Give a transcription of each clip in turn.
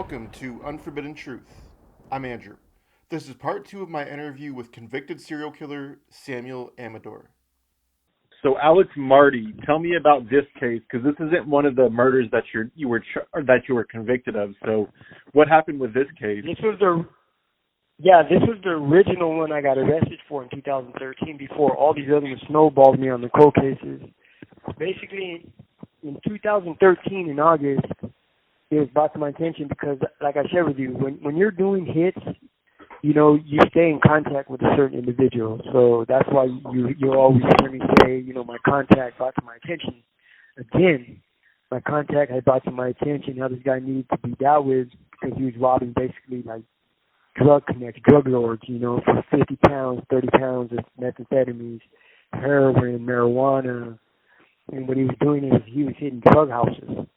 Welcome to Unforbidden Truth. I'm Andrew. This is part 2 of my interview with convicted serial killer Samuel Amador. So Alex Marty, tell me about this case because this isn't one of the murders that you were convicted of. So, what happened with this case? This was the original one I got arrested for in 2013. Before all these other ones snowballed me on the cold cases. Basically, in 2013 in August, it was brought to my attention because, like I shared with you, when you're doing hits, you stay in contact with a certain individual. So that's why you always hear me say, my contact brought to my attention. Again, my contact had brought to my attention how this guy needed to be dealt with because he was robbing basically like drug lords, for 50 pounds, 30 pounds of methamphetamines, heroin, marijuana. And what he was doing is he was hitting drug houses,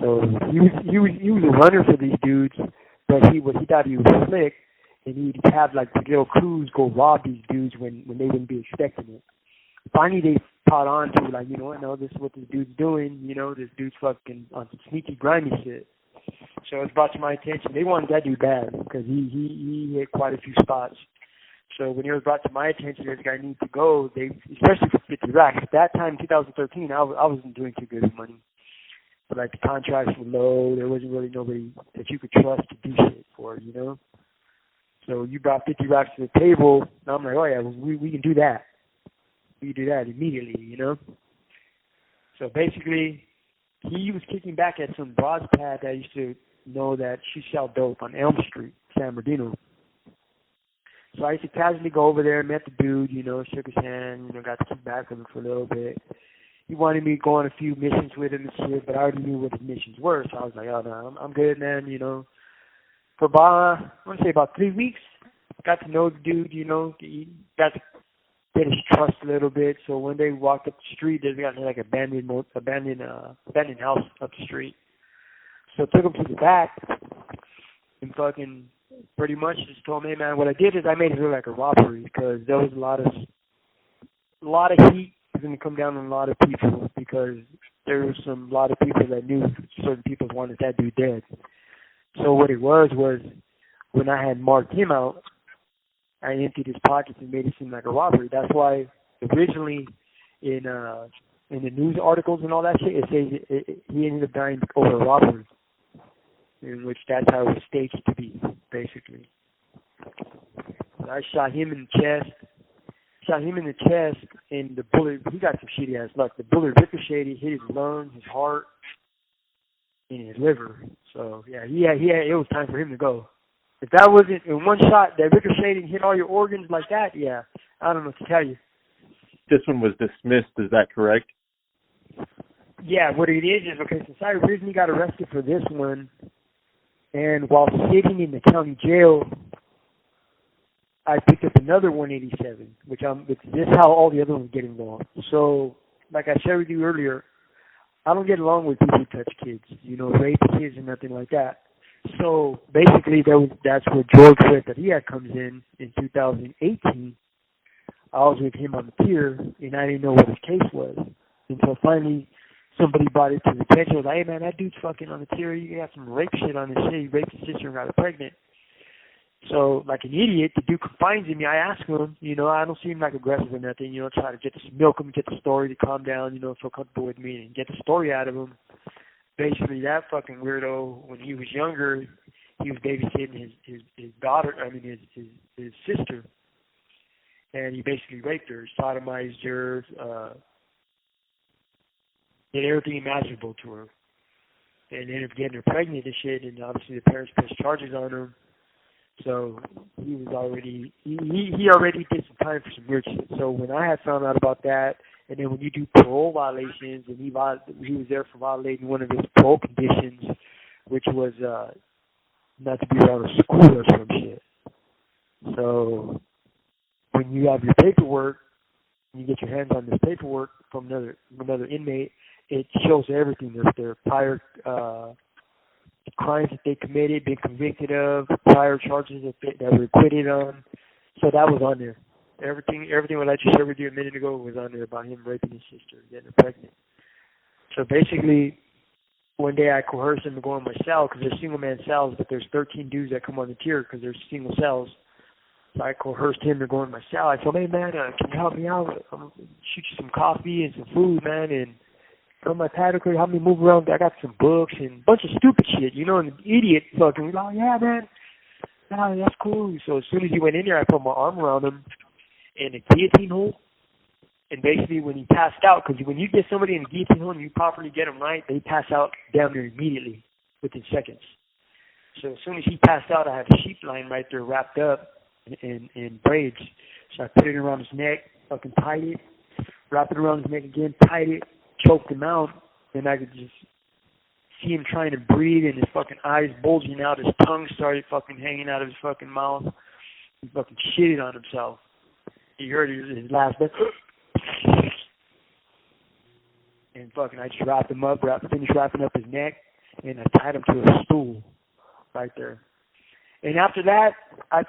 So he was a runner for these dudes, but he thought he was slick, and he'd have like the little crews go rob these dudes when they wouldn't be expecting it. Finally, they caught on to like, no, this is what this dude's doing. This dude's fucking on some sneaky, grimy shit. So it was brought to my attention. They wanted that dude bad because he hit quite a few spots. So when it was brought to my attention, this guy needs to go. Especially for 50 racks. At that time, 2013, I wasn't doing too good with money. But like the contracts were low, there wasn't really nobody that you could trust to do shit for, So you brought 50 racks to the table, and I'm like, oh yeah, we can do that. We can do that immediately, So basically, he was kicking back at some broad's pad that I used to know that she sell dope on Elm Street, San Bernardino. So I used to casually go over there, met the dude, shook his hand, got to kick back with him for a little bit. He wanted me to go on a few missions with him and shit, but I already knew what his missions were, so I was like, oh, no, I'm good, man, For about 3 weeks, got to know the dude, got to get his trust a little bit. So one day we walked up the street, there's got like abandoned house up the street. So I took him to the back and fucking pretty much just told him, hey, man, what I did is I made it look like a robbery because there was a lot of heat going to come down on a lot of people because there was a lot of people that knew certain people wanted that dude dead. So what it was when I had marked him out, I emptied his pockets and made it seem like a robbery. That's why originally in the news articles and all that shit, it says he ended up dying over a robbery, in which that's how it was staged to be, basically. I shot him in the chest, and the bullet, he got some shitty ass luck. The bullet ricocheted, hit his lung, his heart, and his liver. So, yeah, it was time for him to go. If that wasn't in one shot that ricocheted and hit all your organs like that, yeah, I don't know what to tell you. This one was dismissed, is that correct? Yeah, what it is, okay, since I originally got arrested for this one, and while sitting in the county jail, I picked up another 187, which this is how all the other ones get involved. So, like I shared with you earlier, I don't get along with people who touch kids, rape kids and nothing like that. So, basically, that's where George Renteria comes in 2018. I was with him on the pier, and I didn't know what his case was. Until finally, somebody brought it to the attention. I was like, hey, man, that dude's fucking on the pier. You got some rape shit on his shit. He raped his sister and got her pregnant. So, like an idiot, the dude confides in me. I ask him, I don't seem like aggressive or nothing, try to milk him, get the story to calm down, feel comfortable with me and get the story out of him. Basically, that fucking weirdo, when he was younger, he was babysitting his daughter, his sister, and he basically raped her, sodomized her, did everything imaginable to her, and ended up getting her pregnant and shit, and obviously the parents pressed charges on him. So he was already he already did some time for some weird shit. So when I had found out about that, and then when you do parole violations, and he was there for violating one of his parole conditions, which was not to be around a school or some shit. So when you have your paperwork, you get your hands on this paperwork from another inmate, it shows everything. Their prior crimes that they committed, been convicted of, prior charges that were acquitted on. So that was on there. Everything what I just shared with you a minute ago was on there about him raping his sister, getting her pregnant. So basically, one day I coerced him to go in my cell because they're single man cells, but there's 13 dudes that come on the tier because they're single cells. So I coerced him to go in my cell. I told him, hey, man, can you help me out? I'm going to shoot you some coffee and some food, man, and on my pad, help me move around. I got some books and a bunch of stupid shit, you know, and the idiot fucking was like, yeah, man, nah, that's cool. So as soon as he went in there, I put my arm around him in a guillotine hold. And basically when he passed out, because when you get somebody in a guillotine hold and you properly get them right, they pass out down there immediately within seconds. So as soon as he passed out, I had a sheep line right there wrapped up in braids. So I put it around his neck, fucking tied it, wrapped it around his neck again, tied it, choked him out, and I could just see him trying to breathe and his fucking eyes bulging out, his tongue started fucking hanging out of his fucking mouth. He fucking shitted on himself. He heard his last breath. And fucking I just wrapped him up, finished wrapping up his neck, and I tied him to a stool right there. And after that, I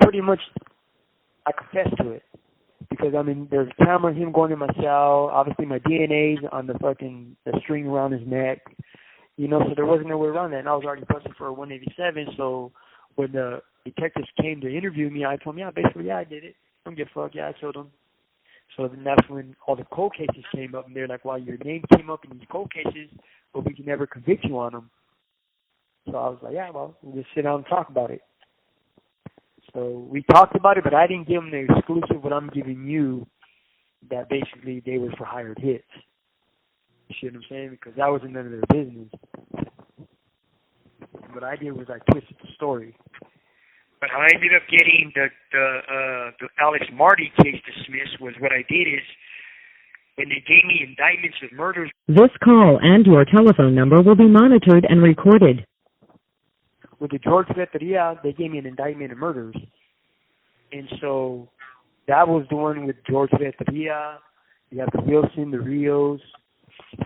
confessed to it. Because, I mean, there's a camera of him going in my cell, obviously my DNA's on the string around his neck, you know, so there wasn't no way around that. And I was already busted for a 187, so when the detectives came to interview me, I told them, yeah, I did it. Don't give a fuck, yeah, I killed him. So then that's when all the cold cases came up, and they're like, well, your name came up in these cold cases, but we can never convict you on them. So I was like, yeah, well, we'll just sit down and talk about it. So we talked about it, but I didn't give them the exclusive what I'm giving you, that basically they were for hired hits. You see what I'm saying? Because that wasn't none of their business. What I did was I twisted the story. But how I ended up getting the Alex Marty case dismissed was what I did is when they gave me indictments of murders. This call and your telephone number will be monitored and recorded. With the George Renteria, they gave me an indictment of murders. And so that was the one with George Renteria. You have the Wilson, the Rios.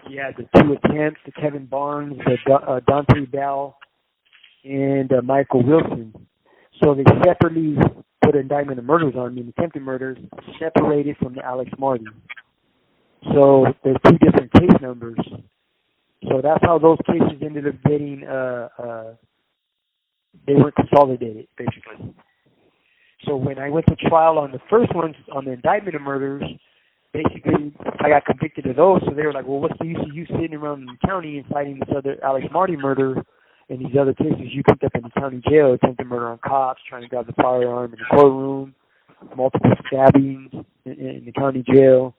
You had the two attempts, the Kevin Barnes, the Dante Bell, and Michael Wilson. So they separately put an indictment of murders on me, attempted murders, separated from the Alex Marty. So there's two different case numbers. So that's how those cases ended up getting they were consolidated, basically. So when I went to trial on the first ones, on the indictment of murders, basically I got convicted of those. So they were like, well, what's the use of you sitting around in the county and fighting this other Alex Marty murder and these other cases you picked up in the county jail, attempted murder on cops, trying to grab the firearm in the courtroom, multiple stabbings in the county jail.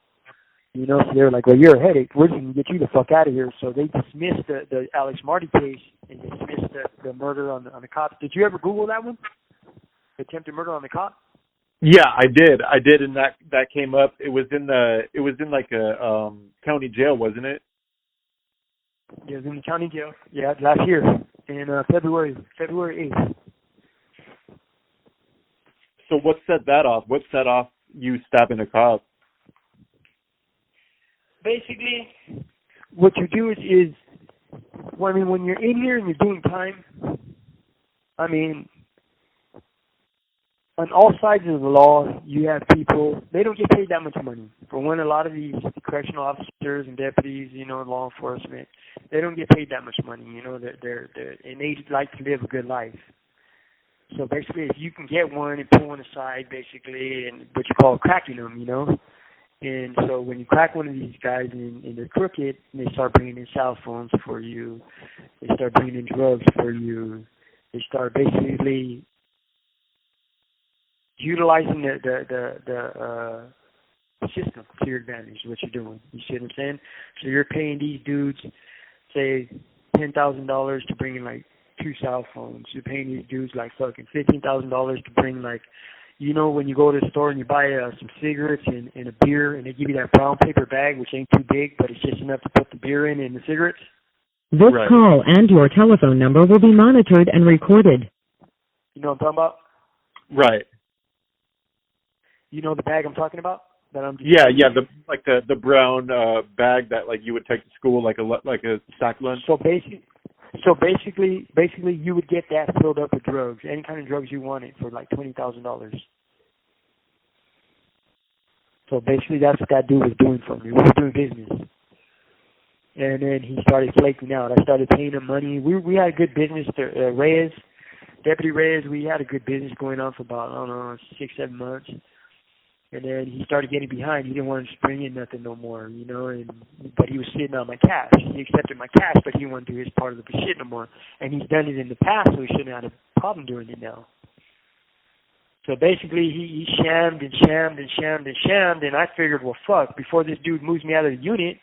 You know, so they were like, well, you're a headache. We're just going to get you the fuck out of here. So they dismissed the Alex Marty case and dismissed the murder on the cops. Did you ever Google that one? The attempted murder on the cop? Yeah, I did, and that came up. It was in like a county jail, wasn't it? Yeah, it was in the county jail. Yeah, last year in February 8th. So what set that off? What set off you stabbing a cop? Basically, what you do is well, I mean, when you're in here and you're doing time, I mean, on all sides of the law, you have people, they don't get paid that much money. For one, a lot of these correctional officers and deputies, you know, law enforcement, they don't get paid that much money, you know, they're and they like to live a good life. So basically, if you can get one and pull one aside, basically, and what you call cracking them, you know. And so when you crack one of these guys and they're crooked, and they start bringing in cell phones for you, they start bringing in drugs for you, they start basically utilizing the system to your advantage, what you're doing. You see what I'm saying? So you're paying these dudes, say, $10,000 to bring in like 2 cell phones. You're paying these dudes like fucking $15,000 to bring like, you know, when you go to the store and you buy some cigarettes and a beer, and they give you that brown paper bag, which ain't too big, but it's just enough to put the beer in and the cigarettes. This Right. call and your telephone number will be monitored and recorded. You know what I'm talking about? Right. You know the bag I'm talking about? That I'm just the brown bag that like you would take to school, like a sack lunch. So basically, you would get that filled up with drugs, any kind of drugs you wanted, for like $20,000. So basically, that's what that dude was doing for me. We were doing business, And then he started flaking out. I started paying him money. We had a good business. Reyes, Deputy Reyes, we had a good business going on for about, I don't know, 6-7 months. And then he started getting behind. He didn't want to bring in nothing no more, you know. But he was sitting on my cash. He accepted my cash, but he didn't want to do his part of the shit no more. And he's done it in the past, so he shouldn't have a problem doing it now. So basically, he shammed and shammed and shammed and shammed. And I figured, well, fuck, before this dude moves me out of the unit,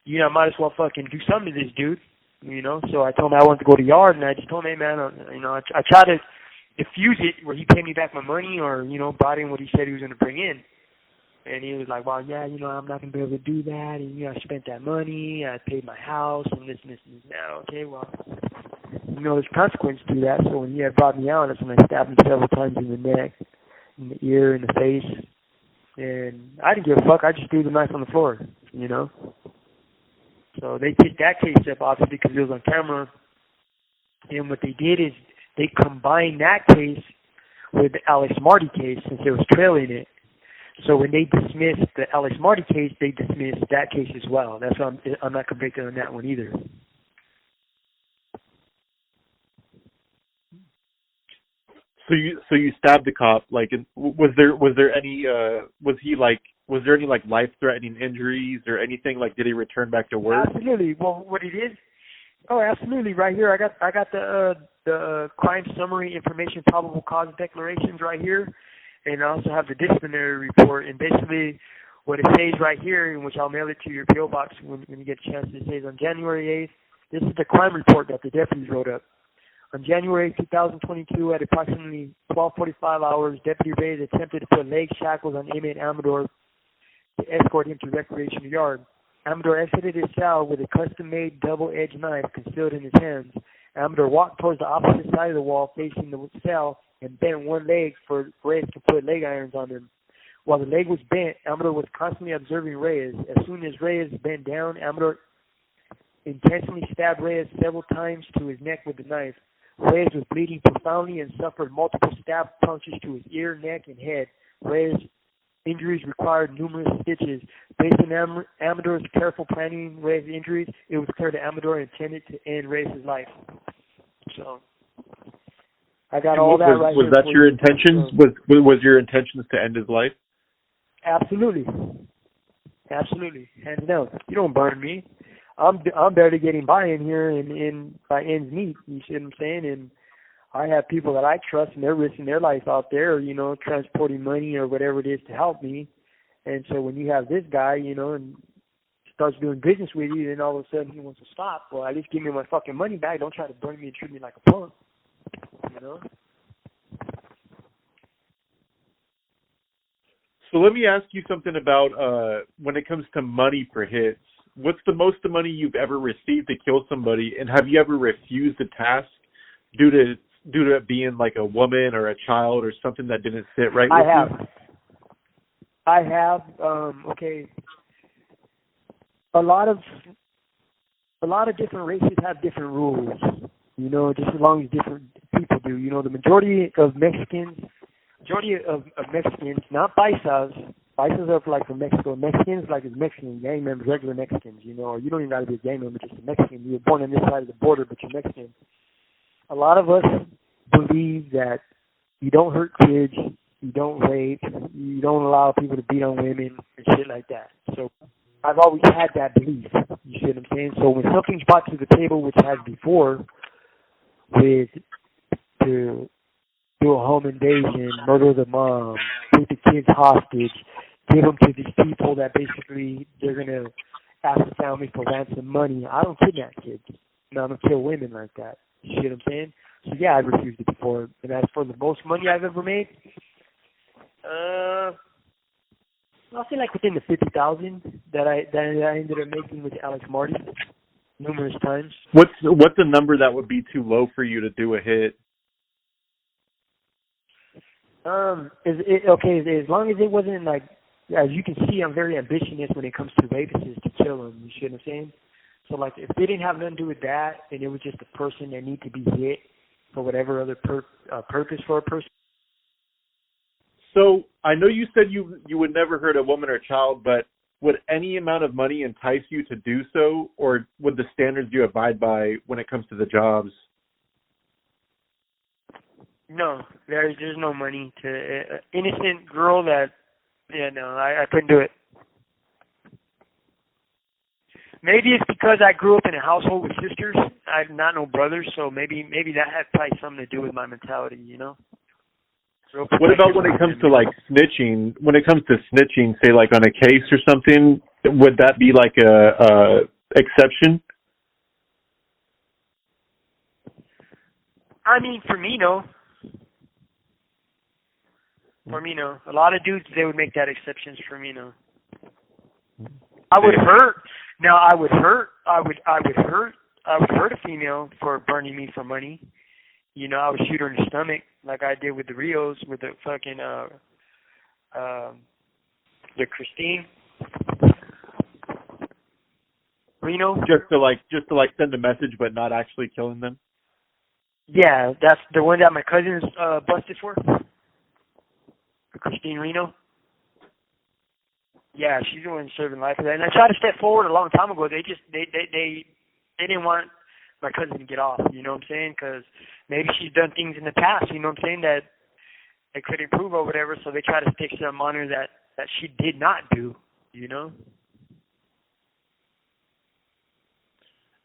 you know, I might as well fucking do something to this dude, you know. So I told him I wanted to go to yard, and I just told him, hey, man, you know, I tried to diffuse it where he paid me back my money or, you know, brought in what he said he was going to bring in. And he was like, well, yeah, you know, I'm not going to be able to do that. And, you know, I spent that money. I paid my house and this and this and that. Okay, well, you know, there's consequence to that. So when he had brought me out, that's when I stabbed him several times in the neck, in the ear, in the face. And I didn't give a fuck. I just threw the knife on the floor, you know. So they picked that case up, obviously, because it was on camera. And what they did is they combined that case with the Alex Marty case since it was trailing it. So when they dismissed the Alex Marty case, they dismissed that case as well. That's why I'm not convicted on that one either. So you stabbed the cop. Like, was there any life threatening injuries or anything? Like, did he return back to work? Absolutely. Well, what it is? Oh, absolutely. Right here, I got the crime summary information, probable cause declarations right here, and I also have the disciplinary report. And basically, what it says right here, in which I'll mail it to your PO box when you get a chance. It says on January 8th. This is the crime report that the deputies wrote up. On January 2022, at approximately 12:45 hours, Deputy Reyes attempted to put leg shackles on inmate Amador to escort him to recreational yard. Amador exited his cell with a custom-made double-edged knife concealed in his hands. Amador walked towards the opposite side of the wall facing the cell and bent one leg for Reyes to put leg irons on him. While the leg was bent, Amador was constantly observing Reyes. As soon as Reyes bent down, Amador intentionally stabbed Reyes several times to his neck with the knife. Reyes was bleeding profoundly and suffered multiple stab punctures to his ear, neck, and head. Reyes' injuries required numerous stitches. Based on Amador's careful planning Reyes' injuries, it was clear that Amador intended to end Reyes' life. So, I got all that right here. Was that your intentions? Was your intentions to end his life? Absolutely. Absolutely. Hands down. You don't burn me. I'm barely getting by in here and by ends meet. You see what I'm saying? And I have people that I trust, and they're risking their life out there, you know, transporting money or whatever it is to help me. And so when you have this guy, you know, and starts doing business with you, then all of a sudden he wants to stop. Well, at least give me my fucking money back. Don't try to burn me and treat me like a punk, you know? So let me ask you something about when it comes to money for hits. What's the most of money you've ever received to kill somebody, and have you ever refused a task due to it being like a woman or a child or something that didn't sit right with you? I have. Okay. A lot of different races have different rules. You know, just as long as different people do. You know, the majority of Mexicans, not paisas. Paisas are like from Mexico. Mexicans, like as Mexican gang members, regular Mexicans, you know, or you don't even got to be a gang member, just a Mexican. You were born on this side of the border, but you're Mexican. A lot of us believe that you don't hurt kids, you don't rape, you don't allow people to beat on women and shit like that. So I've always had that belief. You see what I'm saying? So when something's brought to the table, which has before, with to do a home invasion, murder the mom, take the kids hostage, give them to these people that basically they're going to ask the family for ransom money. I don't kidnap kids. No, I don't kill women like that. You see what I'm saying? So yeah, I've refused it before. And as for the most money I've ever made, I'll say like within the $50,000 that I ended up making with Alex Marty numerous times. What's a number that would be too low for you to do a hit? As long as it wasn't like, as you can see, I'm very ambitious when it comes to rapists to kill them. You see what I'm saying? So like, if they didn't have nothing to do with that, and it was just a person that needed to be hit for whatever other purpose for a person. So I know you said you would never hurt a woman or child, but would any amount of money entice you to do so, or would the standards you abide by when it comes to the jobs? No, there's no money to innocent girl that. Yeah, no, I couldn't do it. Maybe it's because I grew up in a household with sisters. I have not no brothers, so maybe that had probably something to do with my mentality, you know. What about when it comes to like snitching? When it comes to snitching, say like on a case or something, would that be like a exception? I mean, for me, no. For me, no. A lot of dudes, they would make that exceptions. For me, no. I would hurt. Now, I would hurt a female for burning me for money. You know, I would shoot her in the stomach like I did with the Rios, with the fucking the Christine Reno. Just to like send a message, but not actually killing them. Yeah, that's the one that my cousin's busted for. Christine Reno. Yeah, she's the one serving life for that. And I tried to step forward a long time ago. They didn't want my cousin to get off. You know what I'm saying? Because maybe she's done things in the past. You know what I'm saying, that they could improve or whatever. So they try to stick some on her that she did not do. You know.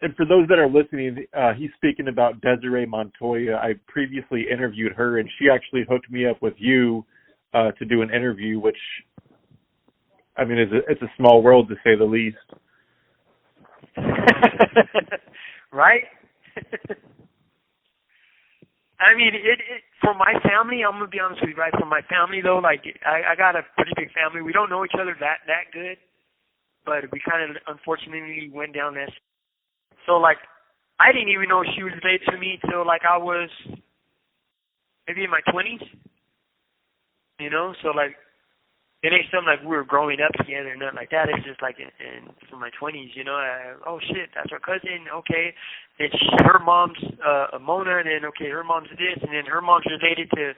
And for those that are listening, he's speaking about Desiree Montoya. I previously interviewed her, and she actually hooked me up with you to do an interview, which, I mean, it's a small world to say the least. Right? I mean, it for my family, I'm going to be honest with you, right? For my family, though, like, I got a pretty big family. We don't know each other that good, but we kind of, unfortunately, went down this. So, like, I didn't even know she was related to me till, like, I was maybe in my 20s. You know? So, like, it ain't something like we were growing up together or nothing like that. It's just like in my 20s, you know. Oh, shit, that's our cousin. Okay. Then her mom's Mona, and then, okay, her mom's this, and then her mom's related to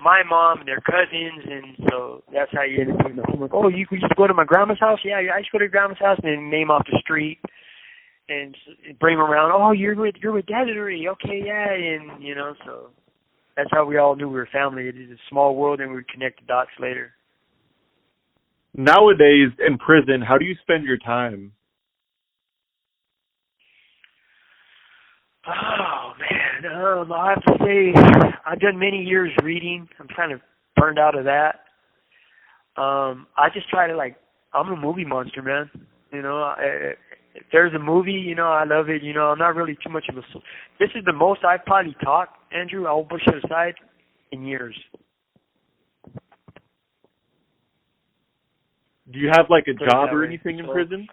my mom and their cousins, and so that's how you end up doing the homework. Oh, you used to go to my grandma's house? Yeah, I used to go to your grandma's house, and then name off the street. And bring them around. Oh, you're with Desiree. Okay, yeah, and you know, so that's how we all knew we were family. It is a small world, and we would connect the dots later. Nowadays, in prison, how do you spend your time? Oh man, I have to say, I've done many years reading. I'm kind of burned out of that. I just try to I'm a movie monster, man. You know, if there's a movie, you know, I love it. You know, I'm not really too much of a... This is the most I've probably talked, Andrew, I'll push it aside, in years. Do you have, like, a job or anything in prison?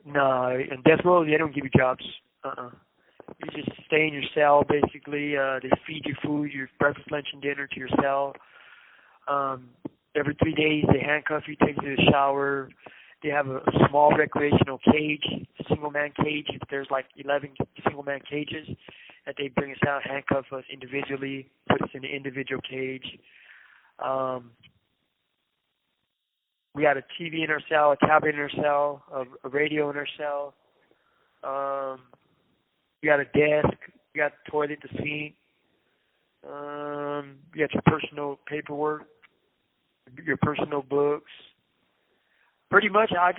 No, in death row, they don't give you jobs. You just stay in your cell, basically. They feed you food, your breakfast, lunch, and dinner to your cell. Every 3 days, they handcuff you, take you to the shower. They have a small recreational cage, single-man cage. If there's like 11 single-man cages, that they bring us out, handcuff us individually, put us in an individual cage. We got a TV in our cell, a cabinet in our cell, a radio in our cell. We got a desk. We got a toilet, the sink. You got your personal paperwork, your personal books. Pretty much, I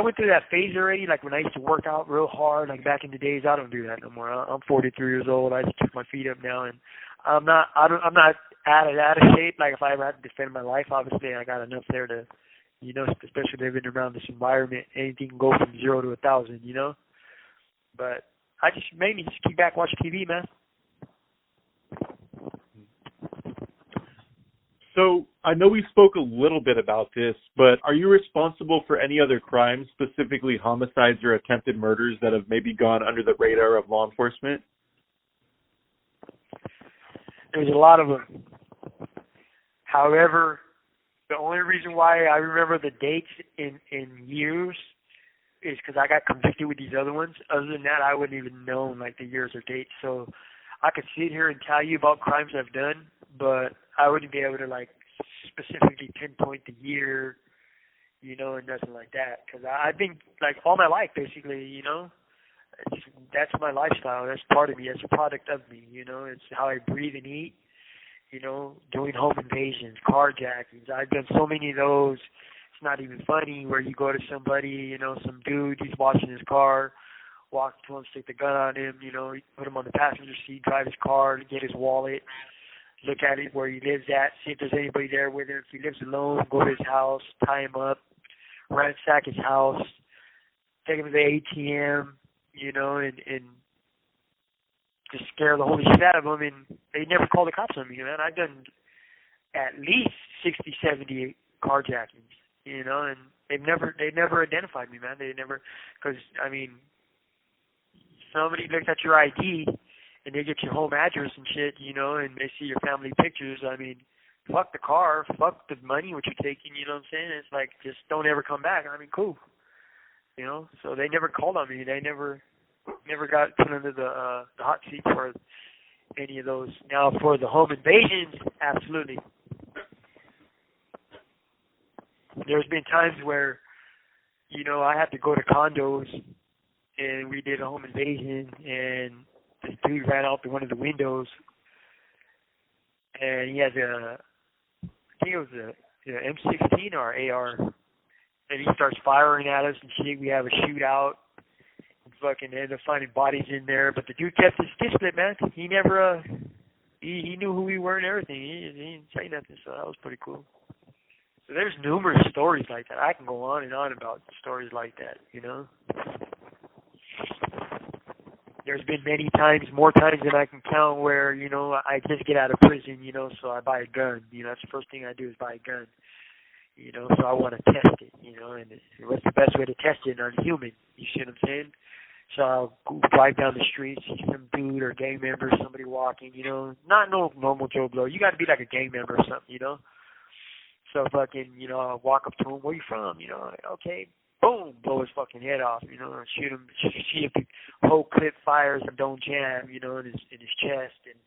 went through that phase already. Like when I used to work out real hard, like back in the days. I don't do that no more. I'm 43 years old. I just keep my feet up now, and I'm not out of shape. Like if I ever had to defend my life, obviously I got enough there to, you know, especially living around this environment, anything can go from 0 to 1,000, you know. But I just mainly just keep back, watch TV, man. So I know we spoke a little bit about this, but are you responsible for any other crimes, specifically homicides or attempted murders, that have maybe gone under the radar of law enforcement? There's a lot of them. However, the only reason why I remember the dates in years is because I got convicted with these other ones. Other than that, I wouldn't even know like the years or dates. So I could sit here and tell you about crimes I've done, but I wouldn't be able to like specifically pinpoint the year you know, and nothing like that. Because I've been, like, all my life, basically, you know. That's my lifestyle. That's part of me. That's a product of me, you know. It's how I breathe and eat, you know, doing home invasions, carjackings. I've done so many of those. It's not even funny where you go to somebody, you know, some dude, he's washing his car, walk to him, stick the gun on him, you know, put him on the passenger seat, drive his car, get his wallet, look at it where he lives at, see if there's anybody there with him. If he lives alone, go to his house, tie him up, ransack his house, take him to the ATM, you know, and just scare the holy shit out of them. And they never call the cops on me, man. I've done at least 60, 70 carjackings, you know, and they've never identified me, man. They never, because, I mean, somebody looks at your ID and they get your home address and shit, you know, and they see your family pictures. I mean, fuck the car, fuck the money what you're taking, you know what I'm saying? It's like, just don't ever come back. I mean, cool. You know, so they never called on me. They never got put under the hot seat for any of those. Now, for the home invasions, absolutely. There's been times where, you know, I had to go to condos and we did a home invasion, and this dude ran out through one of the windows, and he has I think it was a M16 or AR, and he starts firing at us and shit. We have a shootout. Fucking ended up finding bodies in there, but the dude kept his discipline, man. He never, he knew who we were and everything. He didn't say nothing, so that was pretty cool. So there's numerous stories like that. I can go on and on about stories like that, you know. There's been many times, more times than I can count, where, you know, I just get out of prison, you know, so I buy a gun. You know, that's the first thing I do is buy a gun. You know, so I want to test it, you know, and what's the best way to test it on a human? You see what I'm saying? So I'll go drive down the street, see some dude or gang member, somebody walking, you know, not no normal Joe Blow. You got to be like a gang member or something, you know. So fucking, you know, I'll walk up to him, where you from? You know, okay, boom, blow his fucking head off, you know, and shoot him, see if the whole clip fires and don't jam, you know, in his chest, and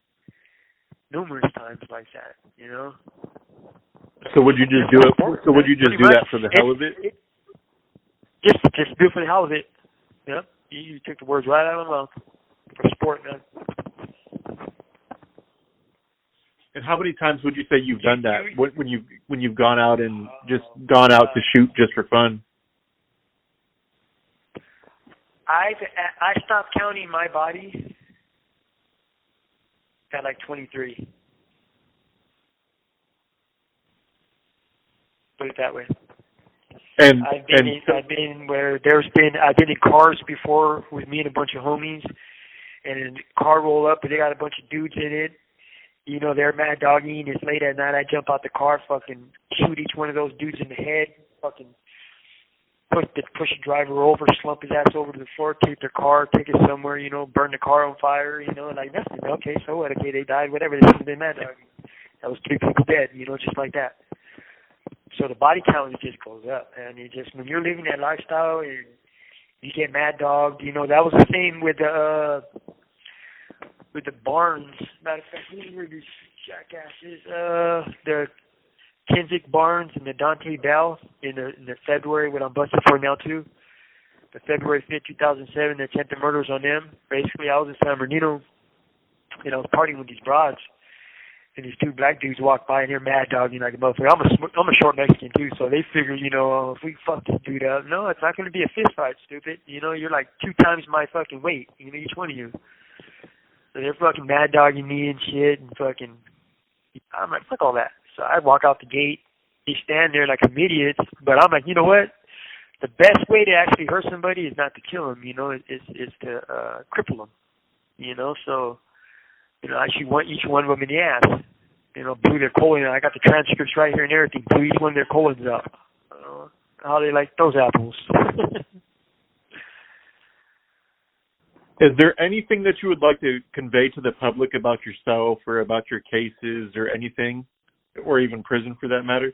numerous times like that, you know. So would you just do it? So would you just do that for the hell of it? Just do it for the hell of it. Yeah, you took the words right out of my mouth. For sport, man. And how many times would you say you've done that when you've gone out and just gone out to shoot just for fun? I stopped counting my body at like 23. Put it that way. And I've been in cars before with me and a bunch of homies, and a car roll up and they got a bunch of dudes in it. You know, they're mad dogging. It's late at night. I jump out the car, fucking shoot each one of those dudes in the head, fucking push the driver over, slump his ass over to the floor, take their car, take it somewhere, you know, burn the car on fire, you know, like nothing. Okay, so what? Okay, they died, whatever. They shouldn't have been mad dogging. That was 3 people dead, you know, just like that. So the body count just goes up, and it just, when you're living that lifestyle and you get mad dogged, you know, that was the same with the Barnes. Matter of fact, who were these jackasses? The Kensick Barnes and the Dante Bell in the February, what I'm busted for now too. The February 5th, 2007, the attempted murders on them. Basically, I was in San Bernardino, you know, partying with these broads. And these 2 black dudes walk by and they're mad dogging like a motherfucker. I'm a short Mexican too, so they figure, you know, if we fuck this dude up, no, it's not going to be a fist fight, stupid. You know, you're like 2 times my fucking weight, you know, each one of you. So they're fucking mad dogging me and shit, and fucking, I'm like, fuck all that. So I walk out the gate, they stand there like some idiots, but I'm like, you know what? The best way to actually hurt somebody is not to kill them, you know, is to cripple them, you know, so. You know, I shoot each one of them in the ass. You know, blew their colon. I got the transcripts right here and everything. Blew each one of their colons up. How they like those apples. Is there anything that you would like to convey to the public about yourself or about your cases or anything, or even prison for that matter?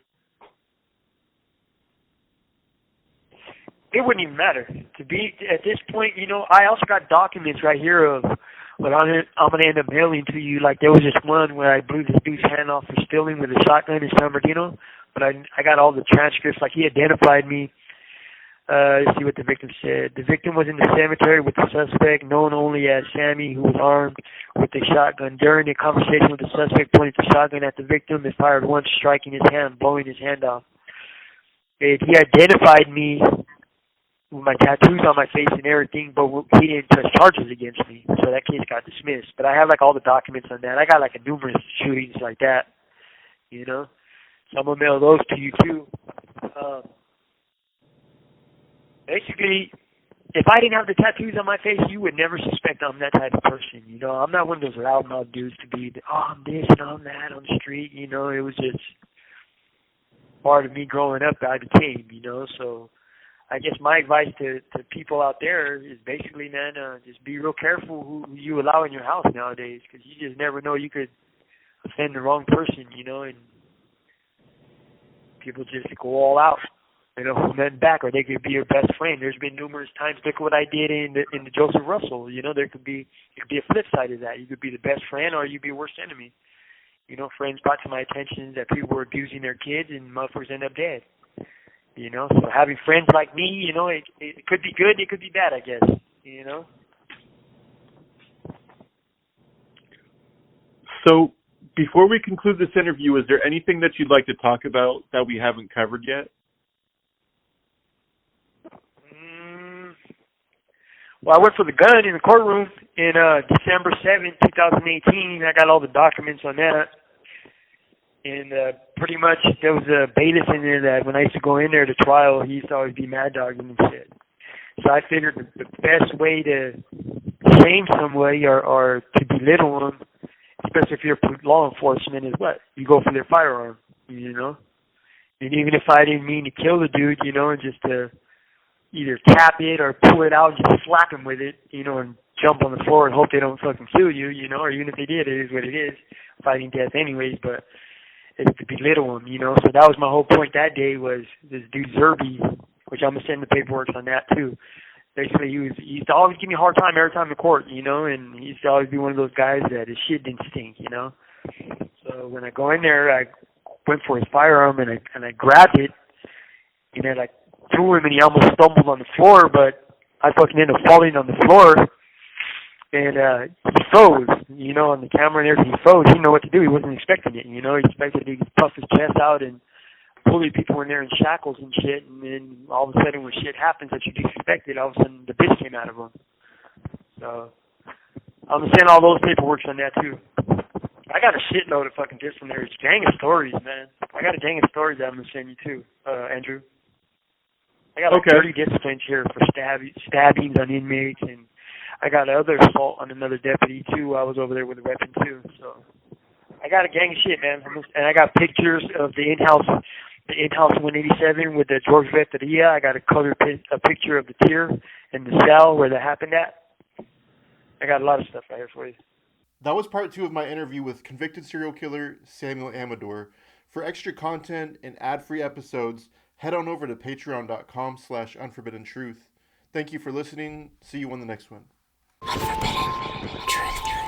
It wouldn't even matter. To be at this point, you know, I also got documents right here of what I'm going to end up mailing to you. Like, there was this one where I blew this dude's hand off for stealing with a shotgun in San Bernardino, but I got all the transcripts. Like, he identified me. Let's see what the victim said. The victim was in the cemetery with the suspect, known only as Sammy, who was armed with a shotgun. During the conversation with the suspect, pointed the shotgun at the victim and fired once, striking his hand, blowing his hand off. He identified me with my tattoos on my face and everything, but he didn't press charges against me, so that case got dismissed. But I have, like, all the documents on that. I got, like, numerous shootings like that, you know. So I'm going to mail those to you, too. Basically, if I didn't have the tattoos on my face, you would never suspect I'm that type of person, you know. I'm not one of those loudmouth dudes to be, I'm this and I'm that on the street, you know. It was just part of me growing up that I became, you know. So I guess my advice to people out there is basically, man, just be real careful who you allow in your house nowadays, because you just never know, you could offend the wrong person, you know, and people just go all out. You know, hold nothing back, or they could be your best friend. There's been numerous times. Look what I did in the Joseph Russell. You know, it could be a flip side of that. You could be the best friend, or you could be a worst enemy. You know, friends brought to my attention that people were abusing their kids, and motherfuckers end up dead. You know, so having friends like me, you know, it could be good, it could be bad, I guess. You know. So, before we conclude this interview, is there anything that you'd like to talk about that we haven't covered yet? Well, I went for the gun in the courtroom in December 7th, 2018. I got all the documents on that. And pretty much there was a bailiff in there that when I used to go in there to trial, he used to always be mad dogging and shit. So I figured the best way to shame somebody or to belittle them, especially if you're law enforcement, is what? You go for their firearm, you know? And even if I didn't mean to kill the dude, you know, and just to either tap it or pull it out and just slap him with it, you know, and jump on the floor and hope they don't fucking kill you, you know, or even if they did, it is what it is, fighting death anyways, but it's to belittle him, you know. So that was my whole point that day, was this dude Zerby, which I'm going to send the paperwork on that too. Basically, he used to always give me a hard time every time in court, you know, and he used to always be one of those guys that his shit didn't stink, you know. So when I go in there, I went for his firearm and I grabbed it, and then I threw him and he almost stumbled on the floor, but I fucking ended up falling on the floor, and he froze, you know, on the camera and everything. He froze. He didn't know what to do. He wasn't expecting it, you know. He expected to puff his chest out and bully people in there in shackles and shit, and then all of a sudden when shit happens that you expected, all of a sudden the bitch came out of him. So I'm going to send all those paperworks on that too. I got a shitload of fucking discs from there. It's a gang of stories, man. I got a gang of stories that I'm going to send you too, Andrew. I got like 30 disciplines here for stabbings on inmates, and I got another assault on another deputy too. I was over there with a weapon too. So I got a gang of shit, man. And I got pictures of the in-house 187 with the George Renteria. I got a picture of the tier and the cell where that happened at. I got a lot of stuff right here for you. That was part 2 of my interview with convicted serial killer Samuel Amador. For extra content and ad-free episodes, head on over to patreon.com/unforbiddentruth. Thank you for listening. See you on the next one. Unforbidden Truth.